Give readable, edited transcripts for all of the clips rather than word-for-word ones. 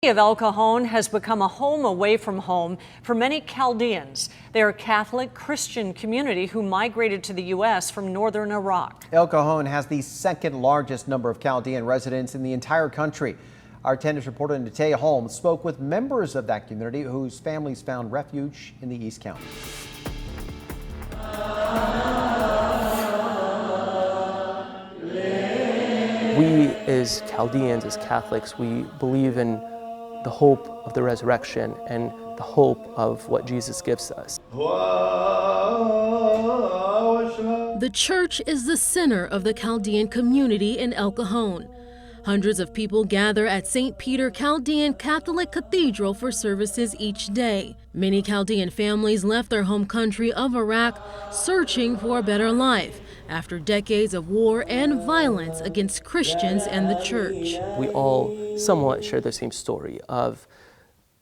Of El Cajon has become a home away from home for many Chaldeans. They are a Catholic Christian community who migrated to the U.S. from northern Iraq. El Cajon has the second largest number of Chaldean residents in the entire country. Our 10 News reporter Nataya Holmes spoke with members of that community whose families found refuge in the East County. We as Chaldeans, as Catholics, we believe in the hope of the resurrection and the hope of what Jesus gives us. The church is the center of the Chaldean community in El Cajon. Hundreds of people gather at St. Peter Chaldean Catholic Cathedral for services each day. Many Chaldean families left their home country of Iraq searching for a better life after decades of war and violence against Christians and the church. We all somewhat share the same story of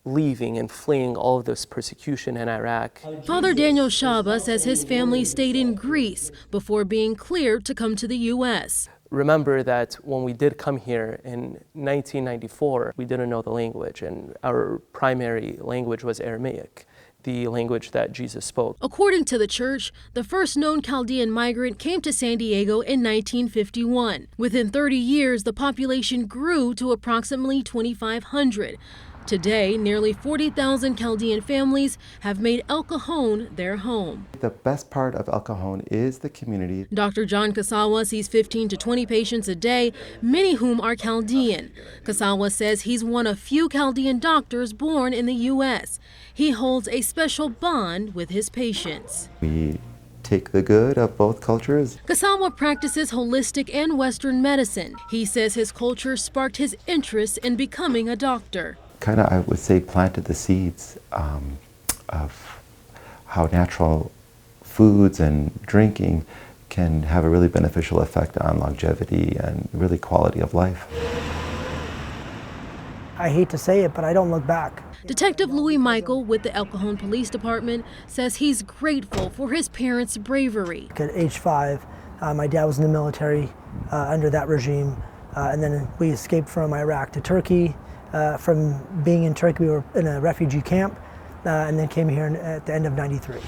leaving and fleeing all of this persecution in Iraq. Father Daniel Shaba says his family stayed in Greece before being cleared to come to the U.S. Remember that when we did come here in 1994, we didn't know the language, and our primary language was Aramaic, the language that Jesus spoke. According to the church, the first known Chaldean migrant came to San Diego in 1951. Within 30 years, the population grew to approximately 2,500. Today, nearly 40,000 Chaldean families have made El Cajon their home. The best part of El Cajon is the community. Dr. John Kasawa sees 15 to 20 patients a day, many whom are Chaldean. Kasawa says he's one of few Chaldean doctors born in the U.S. He holds a special bond with his patients. We take the good of both cultures. Kasawa practices holistic and Western medicine. He says his culture sparked his interest in becoming a doctor. Kind of, I would say, planted the seeds of how natural foods and drinking can have a really beneficial effect on longevity and really quality of life. I hate to say it, but I don't look back. Detective Louis Michael with the El Cajon Police Department says he's grateful for his parents' bravery. At age 5, my dad was in the military under that regime, and then we escaped from Iraq to Turkey. From being in Turkey, we were in a refugee camp, and then came here at the end of '93.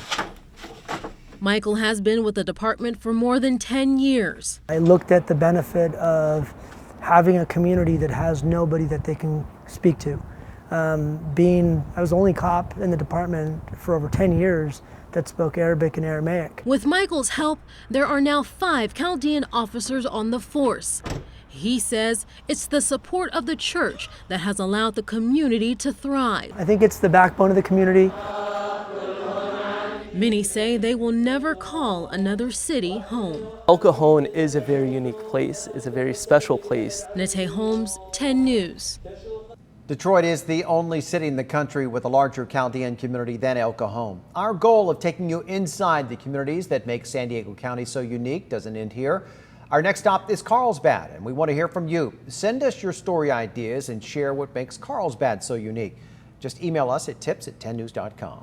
Michael has been with the department for more than 10 years. I looked at the benefit of having a community that has nobody that they can speak to. I was the only cop in the department for over 10 years that spoke Arabic and Aramaic. With Michael's help, there are now 5 Chaldean officers on the force. He says it's the support of the church that has allowed the community to thrive. I think it's the backbone of the community. Many say they will never call another city home. El Cajon is a very unique place, it's a very special place. Nataya Holmes, 10 News. Detroit is the only city in the country with a larger Chaldean community than El Cajon. Our goal of taking you inside the communities that make San Diego County so unique doesn't end here. Our next stop is Carlsbad, and we want to hear from you. Send us your story ideas and share what makes Carlsbad so unique. Just email us at tips@10news.com.